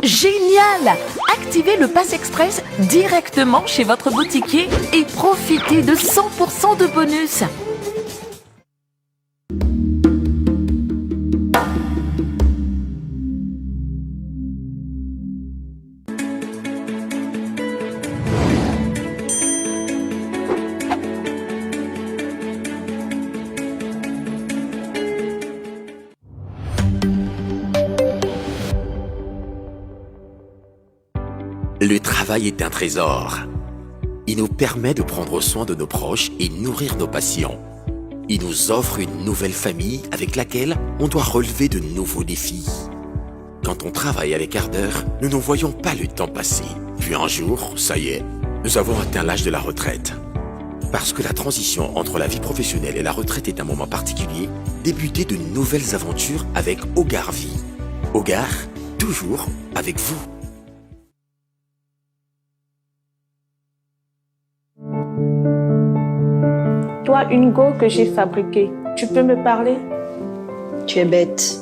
Génial! Activez le Pass Express directement chez votre boutiquier et profitez de 100% de bonus. Le travail est un trésor. Il nous permet de prendre soin de nos proches et nourrir nos passions. Il nous offre une nouvelle famille avec laquelle on doit relever de nouveaux défis. Quand on travaille avec ardeur, nous ne voyons pas le temps passer. Puis un jour, ça y est, nous avons atteint l'âge de la retraite. Parce que la transition entre la vie professionnelle et la retraite est un moment particulier, débutez de nouvelles aventures avec Hogar Vie. Hogar, toujours avec vous. Toi, une go que j'ai fabriquée, tu peux me parler? Tu es bête.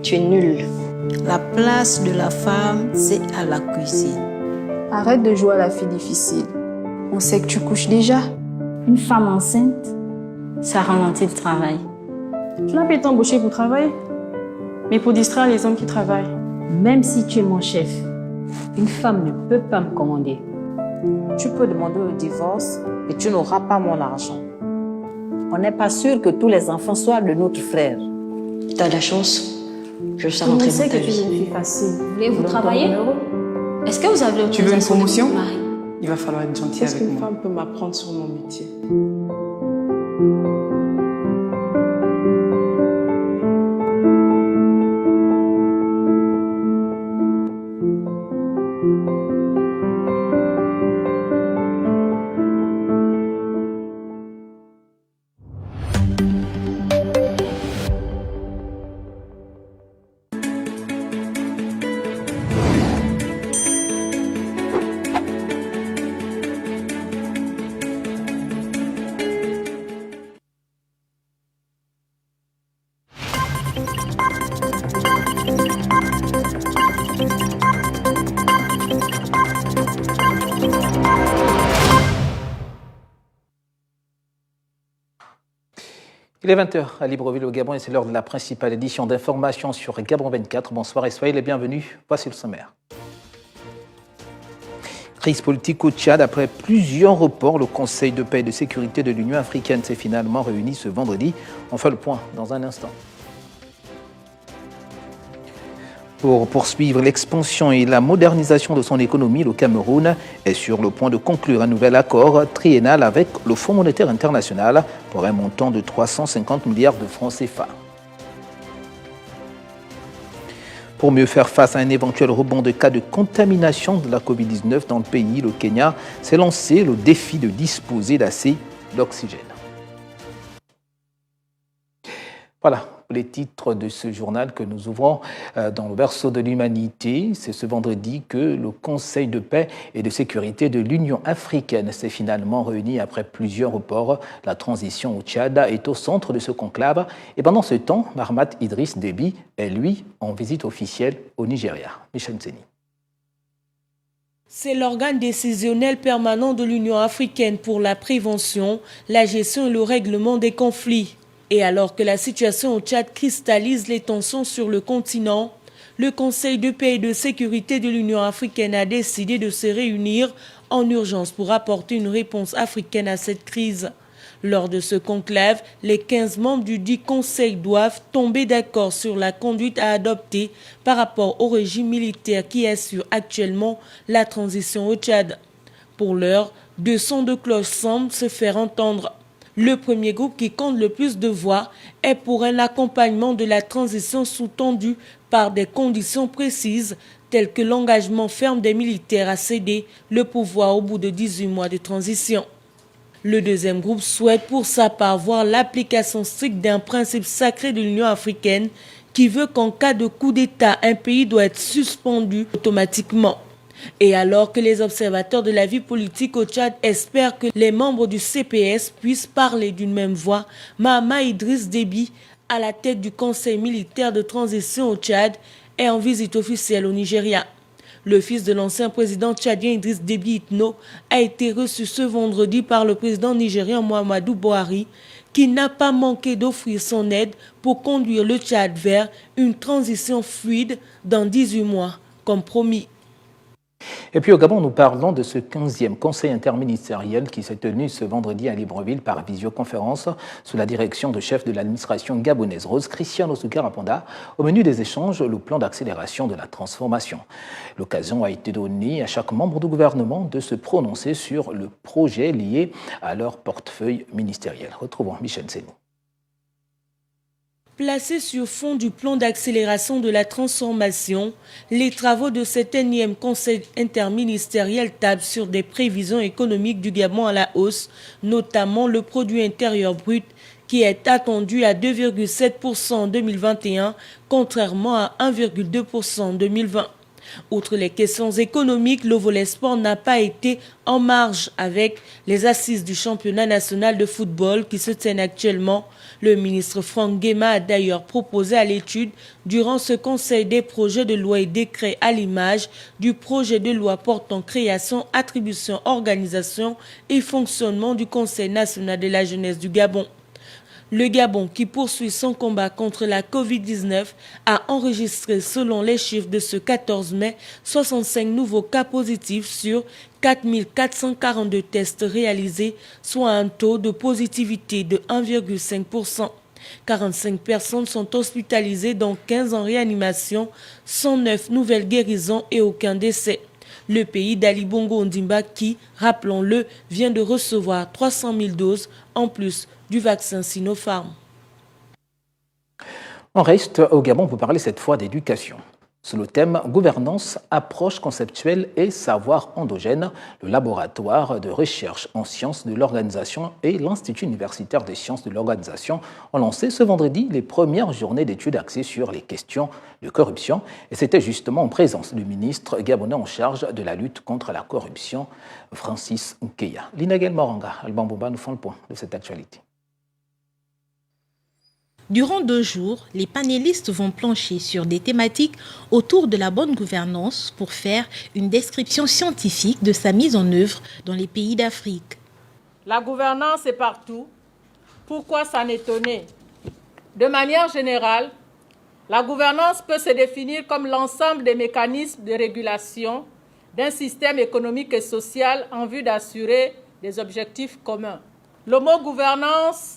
Tu es nulle. La place de la femme, c'est à la cuisine. Arrête de jouer à la fille difficile. On sait que tu couches déjà. Une femme enceinte, ça ralentit le travail. Tu n'as pas été embauchée pour travailler, mais pour distraire les hommes qui travaillent. Même si tu es mon chef, une femme ne peut pas me commander. Tu peux demander le divorce et tu n'auras pas mon argent. On n'est pas sûr que tous les enfants soient de notre frère. T'as de la chance. Je sais On rentrer sait dans ta que tu es vie. une fille facile. Voulez-vous travailler? Est-ce que vous avez Tu veux une promotion? de votre mari? Il va falloir être gentil Est-ce avec qu'une moi. femme peut m'apprendre sur mon métier? Il est 20h à Libreville au Gabon et c'est l'heure de la principale édition d'information sur Gabon 24. Bonsoir et soyez les bienvenus. Voici le sommaire. Crise politique au Tchad. Après plusieurs reports, le Conseil de paix et de sécurité de l'Union africaine s'est finalement réuni ce vendredi. On fait le point dans un instant. Pour poursuivre l'expansion et la modernisation de son économie, le Cameroun est sur le point de conclure un nouvel accord triennal avec le Fonds monétaire international pour un montant de 350 milliards de francs CFA. Pour mieux faire face à un éventuel rebond de cas de contamination de la Covid-19 dans le pays, le Kenya s'est lancé le défi de disposer d'assez d'oxygène. Voilà les titres de ce journal que nous ouvrons dans le berceau de l'humanité. C'est ce vendredi que le Conseil de paix et de sécurité de l'Union africaine s'est finalement réuni après plusieurs reports. La transition au Tchad est au centre de ce conclave. Et pendant ce temps, Mahamat Idriss Déby est, lui, en visite officielle au Nigeria. Michel Nseni. C'est l'organe décisionnel permanent de l'Union africaine pour la prévention, la gestion et le règlement des conflits. Et alors que la situation au Tchad cristallise les tensions sur le continent, le Conseil de paix et de sécurité de l'Union africaine a décidé de se réunir en urgence pour apporter une réponse africaine à cette crise. Lors de ce conclave, les 15 membres du dit Conseil doivent tomber d'accord sur la conduite à adopter par rapport au régime militaire qui assure actuellement la transition au Tchad. Pour l'heure, 2 sons de cloche semblent se faire entendre. Le premier groupe qui compte le plus de voix est pour un accompagnement de la transition sous-tendue par des conditions précises telles que l'engagement ferme des militaires à céder le pouvoir au bout de 18 mois de transition. Le deuxième groupe souhaite pour sa part voir l'application stricte d'un principe sacré de l'Union africaine qui veut qu'en cas de coup d'État, un pays doit être suspendu automatiquement. Et alors que les observateurs de la vie politique au Tchad espèrent que les membres du CPS puissent parler d'une même voix, Mahamat Idriss Déby, à la tête du Conseil militaire de transition au Tchad, est en visite officielle au Nigeria. Le fils de l'ancien président tchadien Idriss Déby Itno a été reçu ce vendredi par le président nigérien Muhammadu Buhari, qui n'a pas manqué d'offrir son aide pour conduire le Tchad vers une transition fluide dans 18 mois, comme promis. Et puis au Gabon, nous parlons de ce 15e conseil interministériel qui s'est tenu ce vendredi à Libreville par visioconférence sous la direction de chef de l'administration gabonaise Rose Christian Osukarapanda. Au menu des échanges, le plan d'accélération de la transformation. L'occasion a été donnée à chaque membre du gouvernement de se prononcer sur le projet lié à leur portefeuille ministériel. Retrouvons Michel Senou. Placés sur fond du plan d'accélération de la transformation, les travaux de cet énième conseil interministériel tablent sur des prévisions économiques du Gabon à la hausse, notamment le produit intérieur brut qui est attendu à 2,7% en 2021, contrairement à 1,2% en 2020. Outre les questions économiques, le volet sport n'a pas été en marge avec les assises du championnat national de football qui se tiennent actuellement. Le ministre Franck Guéma a d'ailleurs proposé à l'étude durant ce conseil des projets de loi et décrets à l'image du projet de loi portant création, attribution, organisation et fonctionnement du Conseil national de la jeunesse du Gabon. Le Gabon, qui poursuit son combat contre la Covid-19, a enregistré, selon les chiffres de ce 14 mai, 65 nouveaux cas positifs sur 4 442 tests réalisés, soit un taux de positivité de 1,5%. 45 personnes sont hospitalisées, dont 15 en réanimation, 109 nouvelles guérisons et aucun décès. Le pays d'Ali Bongo Ondimba qui, rappelons-le, vient de recevoir 300 000 doses en plus du vaccin Sinopharm. On reste au Gabon pour parler cette fois d'éducation. Sous le thème « Gouvernance, approche conceptuelle et savoir endogène », le laboratoire de recherche en sciences de l'organisation et l'Institut universitaire des sciences de l'organisation ont lancé ce vendredi les premières journées d'études axées sur les questions de corruption. Et c'était justement en présence du ministre gabonais en charge de la lutte contre la corruption, Francis Nkeya. Linagel Moranga, Alban Boba nous font le point de cette actualité. Durant 2 jours, les panélistes vont plancher sur des thématiques autour de la bonne gouvernance pour faire une description scientifique de sa mise en œuvre dans les pays d'Afrique. La gouvernance est partout. Pourquoi s'en étonner? De manière générale, la gouvernance peut se définir comme l'ensemble des mécanismes de régulation d'un système économique et social en vue d'assurer des objectifs communs. Le mot gouvernance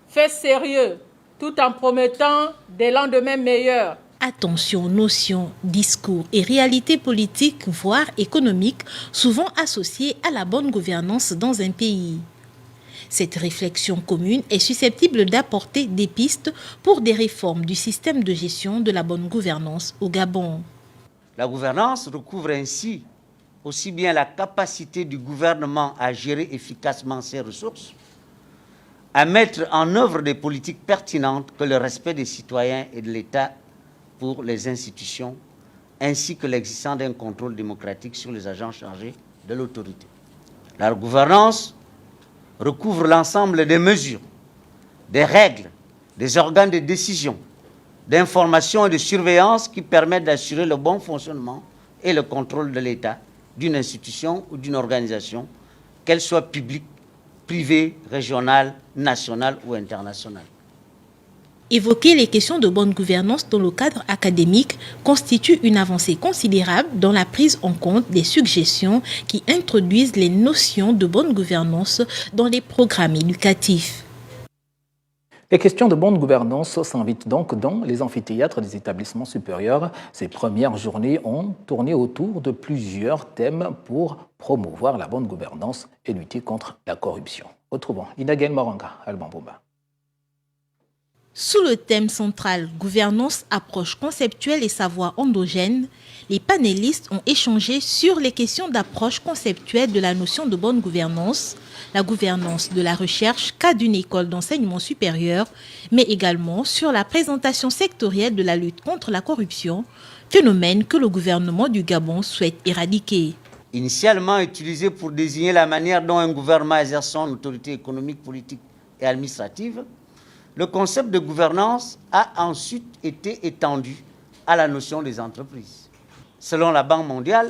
fait sérieux, tout en promettant des lendemains meilleurs. Attention aux notions, discours et réalités politiques, voire économiques, souvent associées à la bonne gouvernance dans un pays. Cette réflexion commune est susceptible d'apporter des pistes pour des réformes du système de gestion de la bonne gouvernance au Gabon. La gouvernance recouvre ainsi aussi bien la capacité du gouvernement à gérer efficacement ses ressources, à mettre en œuvre des politiques pertinentes que le respect des citoyens et de l'État pour les institutions, ainsi que l'existence d'un contrôle démocratique sur les agents chargés de l'autorité. La gouvernance recouvre l'ensemble des mesures, des règles, des organes de décision, d'information et de surveillance qui permettent d'assurer le bon fonctionnement et le contrôle de l'État, d'une institution ou d'une organisation, qu'elle soit publique, privée, régionale, nationale ou internationale. Évoquer les questions de bonne gouvernance dans le cadre académique constitue une avancée considérable dans la prise en compte des suggestions qui introduisent les notions de bonne gouvernance dans les programmes éducatifs. Les questions de bonne gouvernance s'invitent donc dans les amphithéâtres des établissements supérieurs. Ces premières journées ont tourné autour de plusieurs thèmes pour promouvoir la bonne gouvernance et lutter contre la corruption. Retrouvons Inagel Moranga, Alban Boba. Sous le thème central « Gouvernance, approche conceptuelle et savoir endogène », les panélistes ont échangé sur les questions d'approche conceptuelle de la notion de bonne gouvernance, la gouvernance de la recherche cas d'une école d'enseignement supérieur, mais également sur la présentation sectorielle de la lutte contre la corruption, phénomène que le gouvernement du Gabon souhaite éradiquer. Initialement utilisé pour désigner la manière dont un gouvernement exerce son autorité économique, politique et administrative, le concept de gouvernance a ensuite été étendu à la notion des entreprises. Selon la Banque mondiale,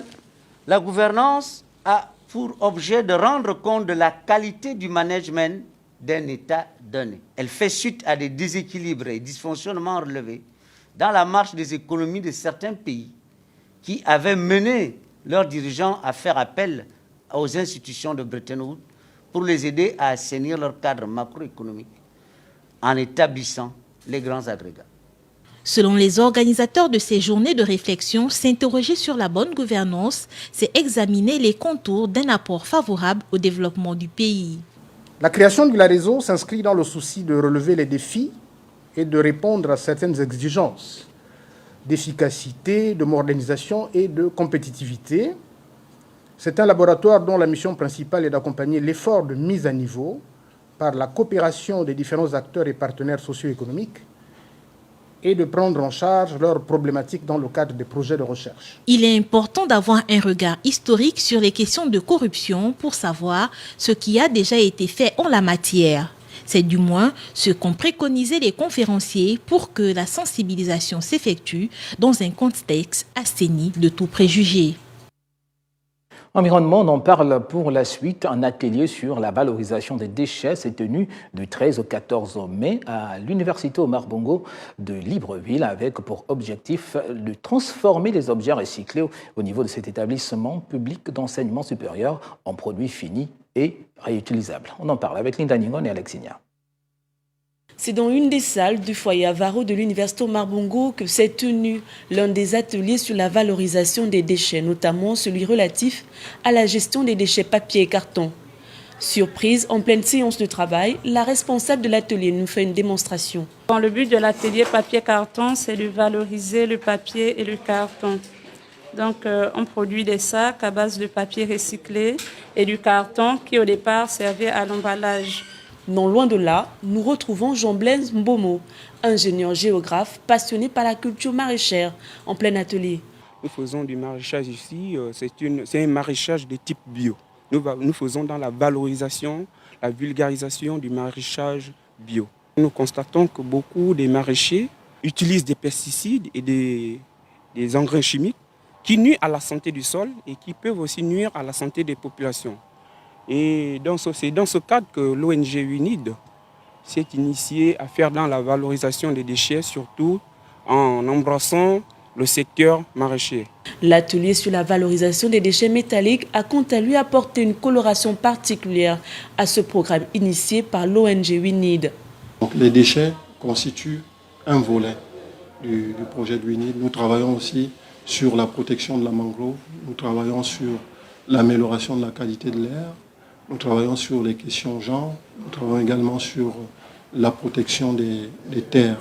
la gouvernance a pour objet de rendre compte de la qualité du management d'un État donné. Elle fait suite à des déséquilibres et dysfonctionnements relevés dans la marche des économies de certains pays qui avaient mené leurs dirigeants à faire appel aux institutions de Bretton Woods pour les aider à assainir leur cadre macroéconomique en établissant les grands agrégats. Selon les organisateurs de ces journées de réflexion, s'interroger sur la bonne gouvernance, c'est examiner les contours d'un apport favorable au développement du pays. La création de la réseau s'inscrit dans le souci de relever les défis et de répondre à certaines exigences d'efficacité, de modernisation et de compétitivité. C'est un laboratoire dont la mission principale est d'accompagner l'effort de mise à niveau par la coopération des différents acteurs et partenaires socio-économiques et de prendre en charge leurs problématiques dans le cadre des projets de recherche. Il est important d'avoir un regard historique sur les questions de corruption pour savoir ce qui a déjà été fait en la matière. C'est du moins ce qu'ont préconisé les conférenciers pour que la sensibilisation s'effectue dans un contexte assaini de tout préjugé. Environnement, on en parle pour la suite. Un atelier sur la valorisation des déchets s'est tenu du 13 au 14 mai à l'Université Omar Bongo de Libreville avec pour objectif de transformer les objets recyclés au niveau de cet établissement public d'enseignement supérieur en produits finis et réutilisables. On en parle avec Linda Ningon et Alexinia. C'est dans une des salles du foyer Avaro de l'Université Omar Bongo que s'est tenu l'un des ateliers sur la valorisation des déchets, notamment celui relatif à la gestion des déchets papier et carton. Surprise, en pleine séance de travail, la responsable de l'atelier nous fait une démonstration. Bon, le but de l'atelier papier-carton, c'est de valoriser le papier et le carton. Donc, on produit des sacs à base de papier recyclé et du carton qui, au départ, servait à l'emballage. Non loin de là, nous retrouvons Jean-Blaise Mbomo, ingénieur géographe passionné par la culture maraîchère, en plein atelier. Nous faisons du maraîchage ici, c'est un maraîchage de type bio. Nous faisons dans la valorisation, la vulgarisation du maraîchage bio. Nous constatons que beaucoup des maraîchers utilisent des pesticides et des engrais chimiques qui nuisent à la santé du sol et qui peuvent aussi nuire à la santé des populations. Et c'est dans ce cadre que l'ONG UNID s'est initiée à faire dans la valorisation des déchets, surtout en embrassant le secteur maraîcher. L'atelier sur la valorisation des déchets métalliques a quant à lui apporté une coloration particulière à ce programme initié par l'ONG UNID. Donc, les déchets constituent un volet du projet de UNID. Nous travaillons aussi sur la protection de la mangrove, nous travaillons sur l'amélioration de la qualité de l'air. Nous travaillons sur les questions genre, nous travaillons également sur la protection des terres.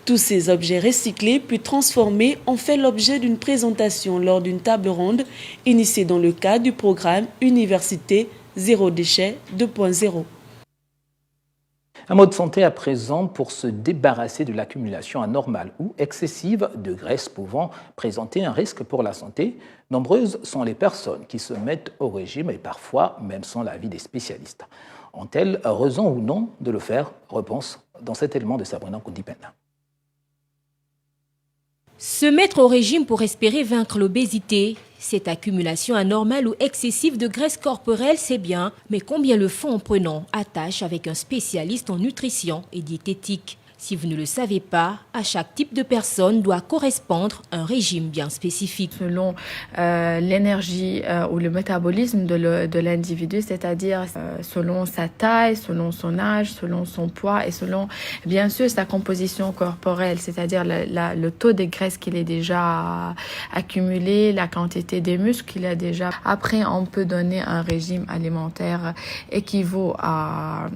Tous ces objets recyclés puis transformés ont fait l'objet d'une présentation lors d'une table ronde initiée dans le cadre du programme Université Zéro Déchet 2.0. Un mot de santé à présent pour se débarrasser de l'accumulation anormale ou excessive de graisse pouvant présenter un risque pour la santé. Nombreuses sont les personnes qui se mettent au régime et parfois même sans l'avis des spécialistes. Ont-elles raison ou non de le faire? Réponse dans cet élément de Sabrina Koudipena. Se mettre au régime pour espérer vaincre l'obésité, cette accumulation anormale ou excessive de graisse corporelle, c'est bien, mais combien le font en prenant attache avec un spécialiste en nutrition et diététique? Si vous ne le savez pas, à chaque type de personne doit correspondre un régime bien spécifique. Selon l'énergie ou le métabolisme de l'individu, c'est-à-dire selon sa taille, selon son âge, selon son poids et selon, bien sûr, sa composition corporelle, c'est-à-dire le taux de graisse qu'il est déjà accumulé, la quantité des muscles qu'il a déjà. Après, on peut donner un régime alimentaire équivaut à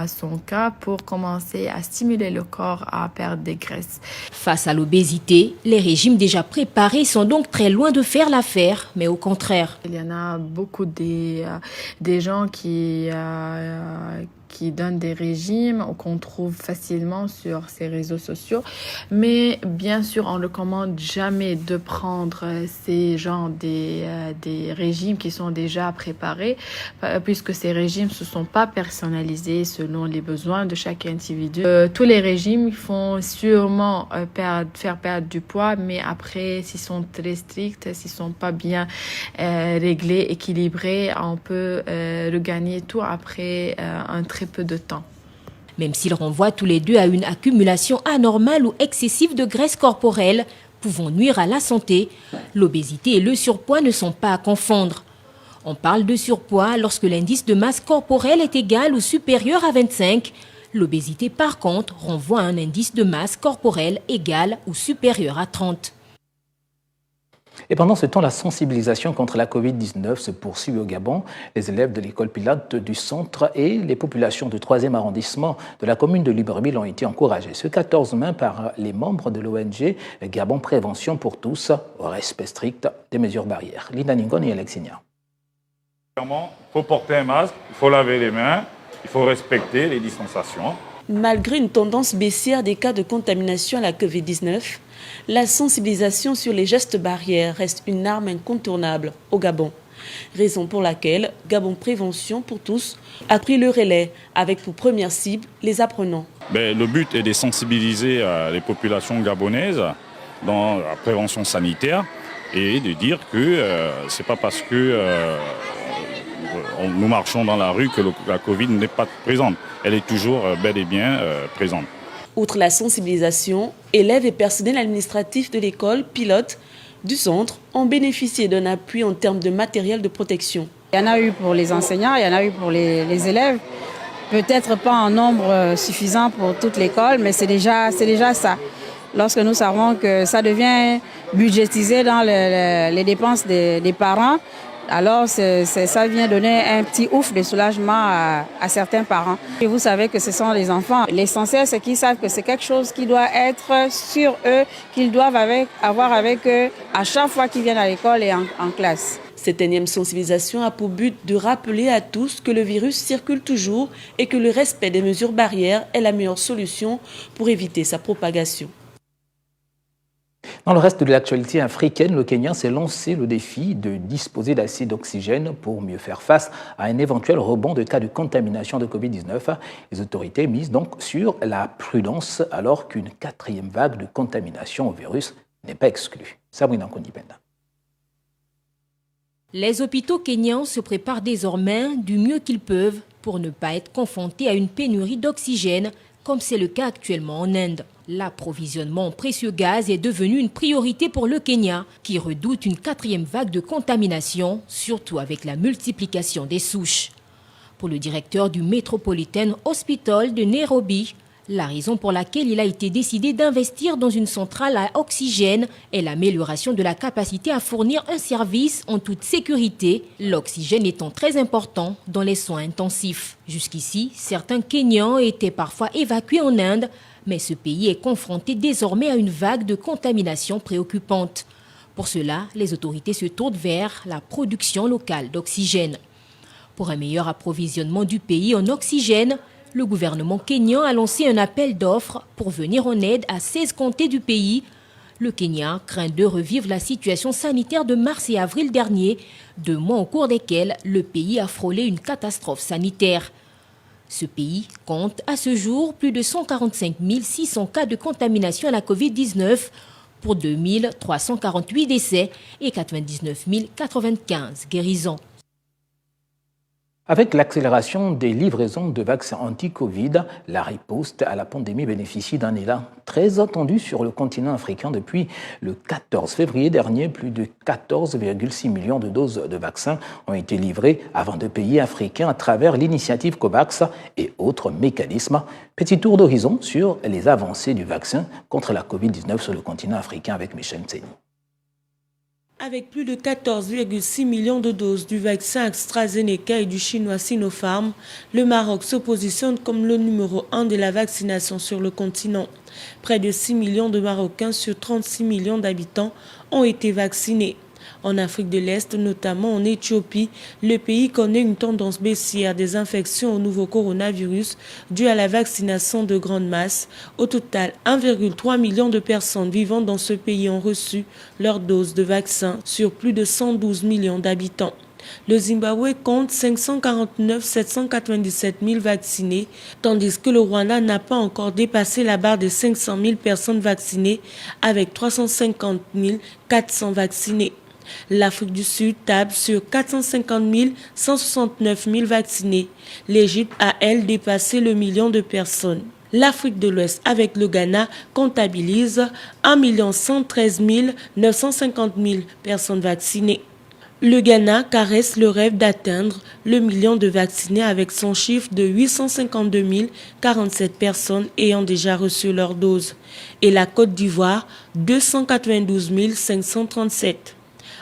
son cas pour commencer à stimuler le corps à perdre des graisses. Face à l'obésité, les régimes déjà préparés sont donc très loin de faire l'affaire, mais au contraire. Il y en a beaucoup des gens qui qui donnent des régimes qu'on trouve facilement sur ces réseaux sociaux. Mais bien sûr, on ne recommande jamais de prendre ces genres des régimes qui sont déjà préparés, puisque ces régimes ne sont pas personnalisés selon les besoins de chaque individu. Tous les régimes font sûrement faire perdre du poids, mais après, s'ils sont très stricts, s'ils sont pas bien réglés, équilibrés, on peut regagner tout après un très peu de temps. Même s'ils renvoient tous les deux à une accumulation anormale ou excessive de graisse corporelle, pouvant nuire à la santé, l'obésité et le surpoids ne sont pas à confondre. On parle de surpoids lorsque l'indice de masse corporelle est égal ou supérieur à 25. L'obésité, par contre, renvoie à un indice de masse corporelle égal ou supérieur à 30. Et pendant ce temps, la sensibilisation contre la Covid-19 se poursuit au Gabon. Les élèves de l'école pilote du centre et les populations du 3e arrondissement de la commune de Libreville ont été encouragés ce 14 mai par les membres de l'ONG Gabon Prévention pour tous au respect strict des mesures barrières. Lina Ningon et Alexinia. Il faut porter un masque, il faut laver les mains, il faut respecter les distanciations. Malgré une tendance baissière des cas de contamination à la Covid-19, la sensibilisation sur les gestes barrières reste une arme incontournable au Gabon. Raison pour laquelle Gabon Prévention pour tous a pris le relais avec pour première cible les apprenants. Le but est de sensibiliser les populations gabonaises dans la prévention sanitaire et de dire que ce n'est pas parce que nous marchons dans la rue que la Covid n'est pas présente. Elle est toujours bel et bien présente. Outre la sensibilisation, élèves et personnel administratif de l'école pilote du centre ont bénéficié d'un appui en termes de matériel de protection. Il y en a eu pour les enseignants, il y en a eu pour les élèves. Peut-être pas en nombre suffisant pour toute l'école, mais c'est déjà ça. Lorsque nous savons que ça devient budgétisé dans les dépenses des parents, alors ça vient donner un petit ouf de soulagement à certains parents. Et vous savez que ce sont les enfants. L'essentiel, c'est qu'ils savent que c'est quelque chose qui doit être sur eux, qu'ils doivent avoir avec eux à chaque fois qu'ils viennent à l'école et en classe. Cette énième sensibilisation a pour but de rappeler à tous que le virus circule toujours et que le respect des mesures barrières est la meilleure solution pour éviter sa propagation. Dans le reste de l'actualité africaine, le Kenya s'est lancé le défi de disposer d'assez d'oxygène pour mieux faire face à un éventuel rebond de cas de contamination de Covid-19. Les autorités misent donc sur la prudence alors qu'une 4e vague de contamination au virus n'est pas exclue. Sabrina Konipenda. Les hôpitaux kenyans se préparent désormais du mieux qu'ils peuvent pour ne pas être confrontés à une pénurie d'oxygène, comme c'est le cas actuellement en Inde. L'approvisionnement en précieux gaz est devenu une priorité pour le Kenya, qui redoute une 4e vague de contamination, surtout avec la multiplication des souches. Pour le directeur du Metropolitan Hospital de Nairobi, la raison pour laquelle il a été décidé d'investir dans une centrale à oxygène est l'amélioration de la capacité à fournir un service en toute sécurité, l'oxygène étant très important dans les soins intensifs. Jusqu'ici, certains Kenyans étaient parfois évacués en Inde, mais ce pays est confronté désormais à une vague de contamination préoccupante. Pour cela, les autorités se tournent vers la production locale d'oxygène. Pour un meilleur approvisionnement du pays en oxygène, le gouvernement kényan a lancé un appel d'offres pour venir en aide à 16 comtés du pays. Le Kenya craint de revivre la situation sanitaire de mars et avril dernier, 2 mois au cours desquels le pays a frôlé une catastrophe sanitaire. Ce pays compte à ce jour plus de 145 600 cas de contamination à la Covid-19 pour 2 348 décès et 99 095 guérisons. Avec l'accélération des livraisons de vaccins anti-Covid, la riposte à la pandémie bénéficie d'un élan très attendu sur le continent africain. Depuis le 14 février dernier, plus de 14,6 millions de doses de vaccins ont été livrées à 22 pays africains à travers l'initiative COVAX et autres mécanismes. Petit tour d'horizon sur les avancées du vaccin contre la Covid-19 sur le continent africain avec Michel Tseni. Avec plus de 14,6 millions de doses du vaccin AstraZeneca et du chinois Sinopharm, le Maroc se positionne comme le numéro 1 de la vaccination sur le continent. Près de 6 millions de Marocains sur 36 millions d'habitants ont été vaccinés. En Afrique de l'Est, notamment en Éthiopie, le pays connaît une tendance baissière des infections au nouveau coronavirus due à la vaccination de grande masse. Au total, 1,3 million de personnes vivant dans ce pays ont reçu leur dose de vaccin sur plus de 112 millions d'habitants. Le Zimbabwe compte 549 797 000 vaccinés, tandis que le Rwanda n'a pas encore dépassé la barre des 500 000 personnes vaccinées avec 350 400 vaccinés. L'Afrique du Sud table sur 450 169 000 vaccinés. L'Égypte a, elle, dépassé le million de personnes. L'Afrique de l'Ouest, avec le Ghana, comptabilise 1 113 950 000 personnes vaccinées. Le Ghana caresse le rêve d'atteindre le million de vaccinés avec son chiffre de 852 047 personnes ayant déjà reçu leur dose. Et la Côte d'Ivoire, 292 537.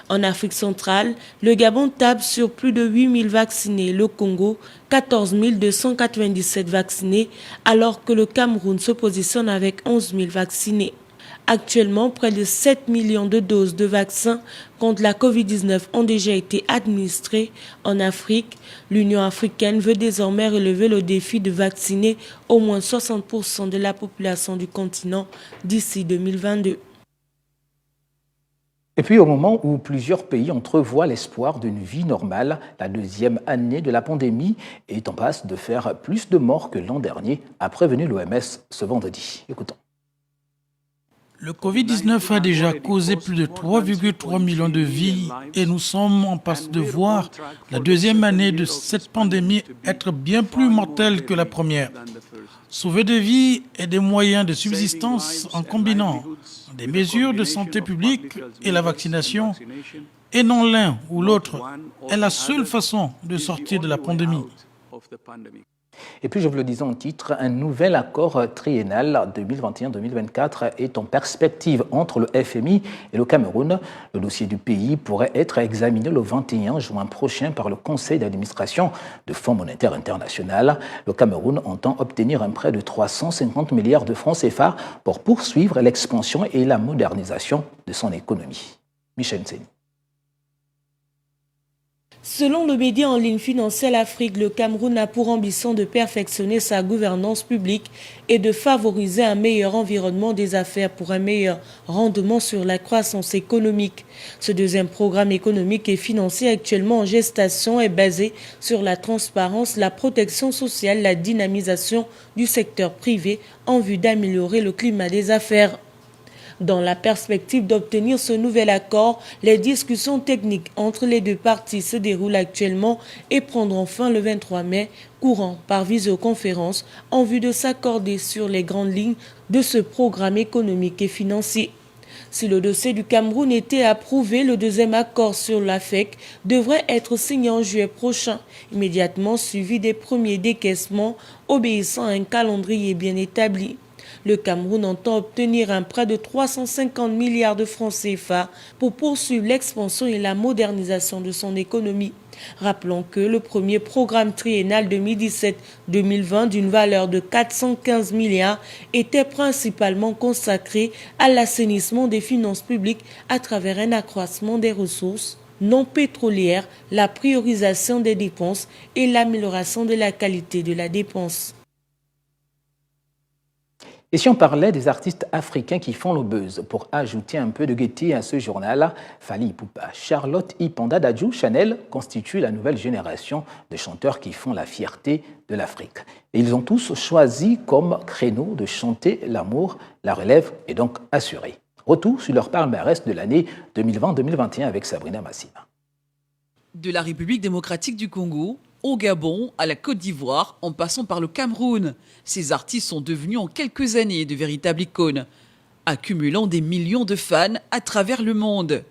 En Afrique centrale, le Gabon table sur plus de 8 000 vaccinés, le Congo 14 297 vaccinés, alors que le Cameroun se positionne avec 11 000 vaccinés. Actuellement, près de 7 millions de doses de vaccins contre la Covid-19 ont déjà été administrées en Afrique. L'Union africaine veut désormais relever le défi de vacciner au moins 60% de la population du continent d'ici 2022. Et puis au moment où plusieurs pays entrevoient l'espoir d'une vie normale, la deuxième année de la pandémie est en passe de faire plus de morts que l'an dernier, a prévenu l'OMS ce vendredi. Écoutons. Le Covid-19 a déjà causé plus de 3,3 millions de vies et nous sommes en passe de voir la deuxième année de cette pandémie être bien plus mortelle que la première. Sauver des vies et des moyens de subsistance en combinant des mesures de santé publique et la vaccination, et non l'un ou l'autre, est la seule façon de sortir de la pandémie. Et puis, je vous le disais en titre, un nouvel accord triennal 2021-2024 est en perspective entre le FMI et le Cameroun. Le dossier du pays pourrait être examiné le 21 juin prochain par le Conseil d'administration du Fonds monétaire international. Le Cameroun entend obtenir un prêt de 350 milliards de francs CFA pour poursuivre l'expansion et la modernisation de son économie. Michel Nseni. Selon le média en ligne Financial Afrique, le Cameroun a pour ambition de perfectionner sa gouvernance publique et de favoriser un meilleur environnement des affaires pour un meilleur rendement sur la croissance économique. Ce deuxième programme économique et financier actuellement en gestation est basé sur la transparence, la protection sociale, la dynamisation du secteur privé en vue d'améliorer le climat des affaires. Dans la perspective d'obtenir ce nouvel accord, les discussions techniques entre les deux parties se déroulent actuellement et prendront fin le 23 mai, courant par visioconférence, en vue de s'accorder sur les grandes lignes de ce programme économique et financier. Si le dossier du Cameroun était approuvé, le deuxième accord sur l'AFEC devrait être signé en juillet prochain, immédiatement suivi des premiers décaissements obéissant à un calendrier bien établi. Le Cameroun entend obtenir un prêt de 350 milliards de francs CFA pour poursuivre l'expansion et la modernisation de son économie. Rappelons que le premier programme triennal 2017-2020 d'une valeur de 415 milliards était principalement consacré à l'assainissement des finances publiques à travers un accroissement des ressources non pétrolières, la priorisation des dépenses et l'amélioration de la qualité de la dépense. Et si on parlait des artistes africains qui font le buzz, pour ajouter un peu de gaieté à ce journal, Fally Ipupa, Charlotte Ipanda Dadju, Chanel constituent la nouvelle génération de chanteurs qui font la fierté de l'Afrique. Et ils ont tous choisi comme créneau de chanter l'amour. La relève est donc assurée. Retour sur leur palmarès de l'année 2020-2021 avec Sabrina Massima. De la République démocratique du Congo au Gabon, à la Côte d'Ivoire, en passant par le Cameroun, ces artistes sont devenus en quelques années de véritables icônes, accumulant des millions de fans à travers le monde.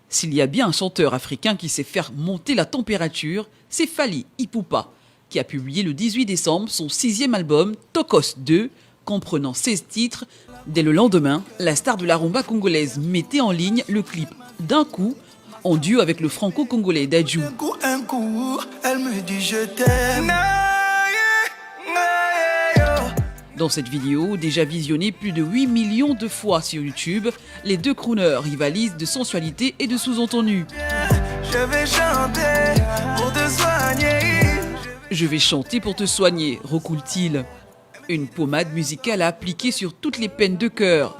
S'il y a bien un chanteur africain qui sait faire monter la température, c'est Fally Ipupa, qui a publié le 18 décembre son 6e album, Tokos 2, comprenant 16 titres. Dès le lendemain, la star de la rumba congolaise mettait en ligne le clip D'un coup, en duo avec le franco-congolais Dadju. Un coup, elle me dit je t'aime. Dans cette vidéo, déjà visionnée plus de 8 millions de fois sur YouTube, les deux crooners rivalisent de sensualité et de sous-entendus. Je vais chanter pour te soigner. Je vais chanter pour te soigner, recoule-t-il. Une pommade musicale à appliquer sur toutes les peines de cœur.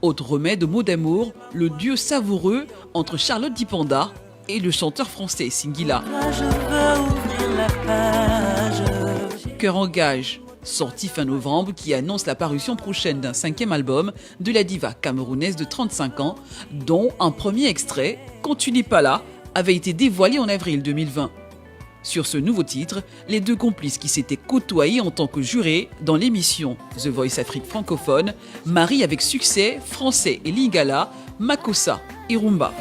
Autre remède aux mots d'amour, le duo savoureux entre Charlotte Dipanda et le chanteur français Singila. Cœur en gage, sorti fin novembre, qui annonce la parution prochaine d'un 5e album de la diva camerounaise de 35 ans, dont un premier extrait, Quand tu n'es pas là, avait été dévoilé en avril 2020. Sur ce nouveau titre, les deux complices qui s'étaient côtoyés en tant que jurés dans l'émission The Voice Afrique francophone marient avec succès français et lingala, Makossa et Rumba.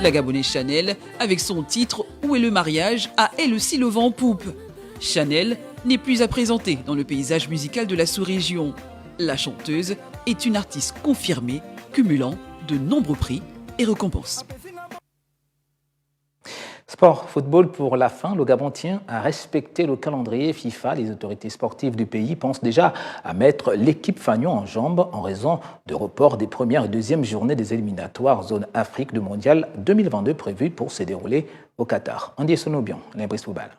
La Gabonaise Chanel, avec son titre Où est le mariage, a elle aussi le vent en poupe. Chanel n'est plus à présenter dans le paysage musical de la sous-région. La chanteuse est une artiste confirmée, cumulant de nombreux prix et récompenses. Sport, football pour la fin, le Gabon tient à respecter le calendrier FIFA. Les autorités sportives du pays pensent déjà à mettre l'équipe Fagnon en jambes en raison de report des premières et deuxièmes journées des éliminatoires zone Afrique du Mondial 2022 prévues pour se dérouler au Qatar. Andy Sonobian, l'Imbris Football.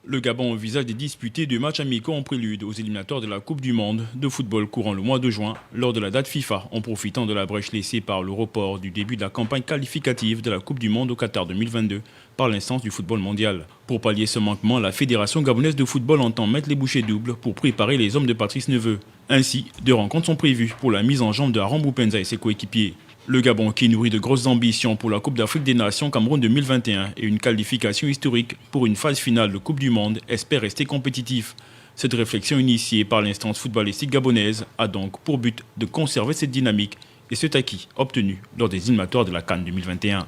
Le Gabon envisage de disputer 2 matchs amicaux en prélude aux éliminatoires de la Coupe du Monde de football courant le mois de juin lors de la date FIFA, en profitant de la brèche laissée par le report du début de la campagne qualificative de la Coupe du Monde au Qatar 2022 par l'instance du football mondial. Pour pallier ce manquement, la Fédération gabonaise de football entend mettre les bouchées doubles pour préparer les hommes de Patrice Neveu. Ainsi, 2 rencontres sont prévues pour la mise en jambe de Aaron Boupenza et ses coéquipiers. Le Gabon, qui nourrit de grosses ambitions pour la Coupe d'Afrique des Nations Cameroun 2021 et une qualification historique pour une phase finale de Coupe du Monde, espère rester compétitif. Cette réflexion initiée par l'instance footballistique gabonaise a donc pour but de conserver cette dynamique et cet acquis obtenu lors des éliminatoires de la CAN 2021.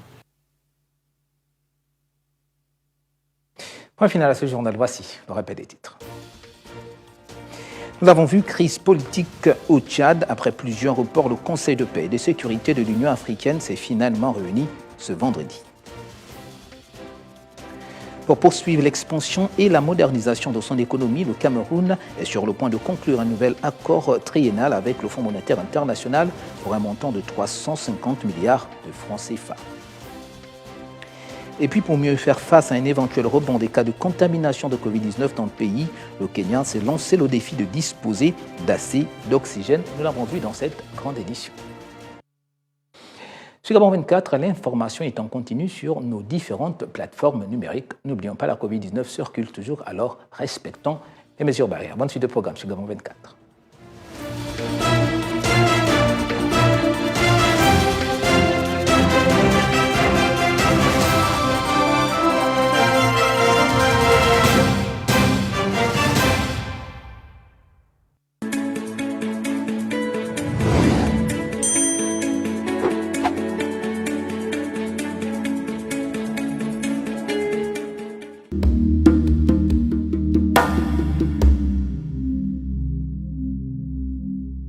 Point final à ce journal, voici le rappel des titres. Nous l'avons vu, crise politique au Tchad. Après plusieurs reports, le Conseil de paix et de sécurité de l'Union africaine s'est finalement réuni ce vendredi. Pour poursuivre l'expansion et la modernisation de son économie, le Cameroun est sur le point de conclure un nouvel accord triennal avec le Fonds monétaire international pour un montant de 350 milliards de francs CFA. Et puis pour mieux faire face à un éventuel rebond des cas de contamination de Covid-19 dans le pays, le Kenya s'est lancé le défi de disposer d'assez d'oxygène. Nous l'avons vu dans cette grande édition. Sur Gabon 24, l'information est en continu sur nos différentes plateformes numériques. N'oublions pas, la Covid-19 circule toujours, alors respectons les mesures barrières. Bonne suite de programme sur Gabon 24.